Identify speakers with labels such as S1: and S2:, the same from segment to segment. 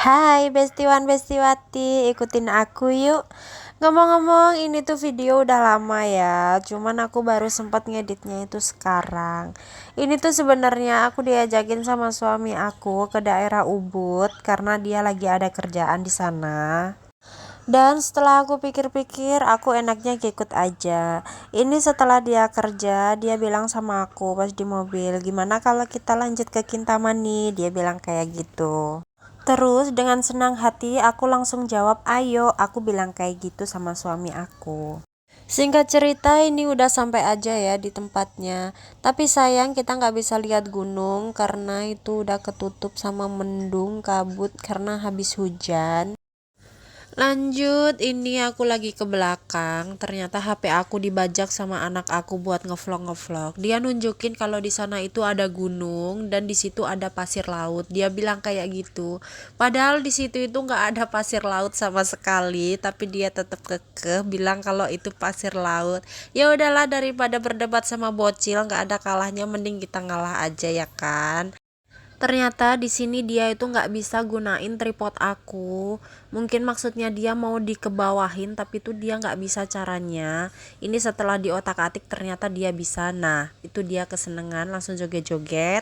S1: Hai bestiwan bestiwati, ikutin aku yuk. Ngomong-ngomong, ini tuh video udah lama ya, cuman aku baru sempat ngeditnya itu sekarang. Ini tuh sebenarnya aku diajakin sama suami aku ke daerah Ubud karena dia lagi ada kerjaan di sana. Dan setelah aku pikir-pikir, aku enaknya ikut aja. Ini setelah dia kerja, dia bilang sama aku pas di mobil, gimana kalau kita lanjut ke Kintamani? Dia bilang kayak gitu. Terus dengan senang hati aku langsung jawab ayo, aku bilang kayak gitu sama suami aku. Singkat cerita ini udah sampai aja ya di tempatnya. Tapi sayang kita nggak bisa lihat gunung karena itu udah ketutup sama mendung kabut karena habis hujan. Lanjut, ini aku lagi ke belakang. Ternyata HP aku dibajak sama anak aku buat ngevlog. Dia nunjukin kalau di sana itu ada gunung dan di situ ada pasir laut. Dia bilang kayak gitu. Padahal di situ itu nggak ada pasir laut sama sekali, tapi dia tetap kekeh bilang kalau itu pasir laut. Ya udahlah, daripada berdebat sama bocil nggak ada kalahnya, mending kita ngalah aja ya kan. Ternyata di sini dia itu nggak bisa gunain tripod aku. Mungkin maksudnya dia mau dikebawahin, tapi itu dia nggak bisa caranya. Ini setelah diotak-atik ternyata dia bisa. Nah, itu dia kesenengan langsung joget-joget.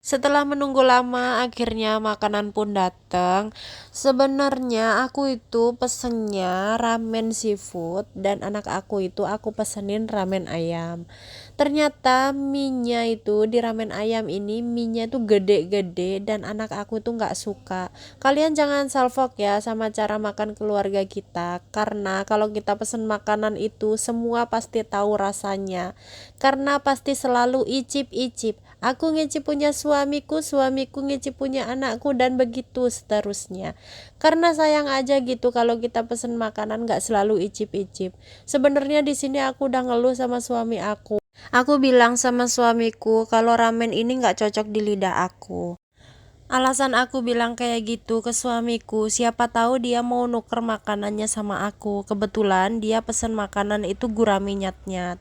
S1: Setelah menunggu lama, akhirnya makanan pun datang. Sebenarnya aku itu pesennya ramen seafood dan anak aku itu aku pesenin ramen ayam. Ternyata mie-nya itu di ramen ayam ini mie-nya itu gede-gede dan anak aku tuh nggak suka. Kalian jangan salfok ya sama cara makan keluarga kita, karena kalau kita pesen makanan itu semua pasti tahu rasanya. Karena pasti selalu icip-icip. Aku ngicip punya suamiku, suamiku ngicip punya anakku, dan begitu seterusnya. Karena sayang aja gitu kalau kita pesen makanan nggak selalu icip-icip. Sebenarnya di sini aku udah ngeluh sama suami aku. Aku bilang sama suamiku kalau ramen ini nggak cocok di lidah aku. Alasan aku bilang kayak gitu ke suamiku, siapa tahu dia mau nuker makanannya sama aku. Kebetulan dia pesen makanan itu gurami nyat-nyat.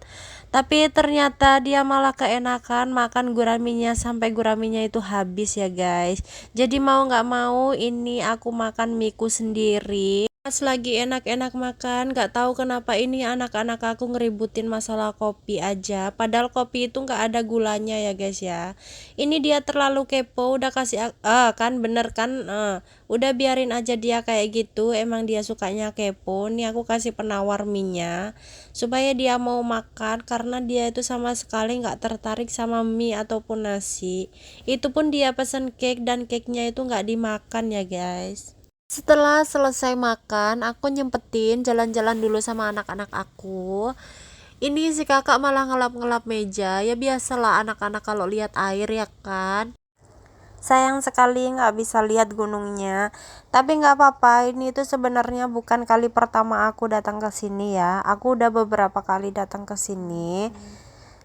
S1: Tapi ternyata dia malah keenakan makan guraminya sampai guraminya itu habis ya guys. Jadi mau nggak mau ini aku makan miku sendiri. Pas lagi enak-enak makan, gak tahu kenapa ini anak-anak aku ngeributin masalah kopi aja. Padahal kopi itu gak ada gulanya ya guys ya. Ini dia terlalu kepo, udah kasih kan bener kan? Udah biarin aja dia kayak gitu. Emang dia sukanya kepo. Nih aku kasih penawar minyak supaya dia mau makan karena dia itu sama sekali gak tertarik sama mie ataupun nasi. Itu pun dia pesen cake dan cake-nya itu gak dimakan ya guys. Setelah selesai makan, aku nyempetin jalan-jalan dulu sama anak-anak aku. Ini si kakak malah ngelap-ngelap meja. Ya biasalah anak-anak kalau lihat air ya kan. Sayang sekali nggak bisa lihat gunungnya. Tapi nggak apa-apa, ini tuh sebenarnya bukan kali pertama aku datang ke sini ya. Aku udah beberapa kali datang ke sini.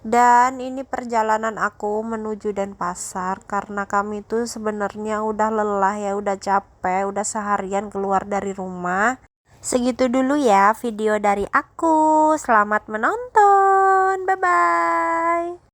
S1: Dan ini perjalanan aku menuju Denpasar karena kami tuh sebenarnya udah lelah ya, udah capek, udah seharian keluar dari rumah. Segitu dulu ya video dari aku. Selamat menonton. Bye bye.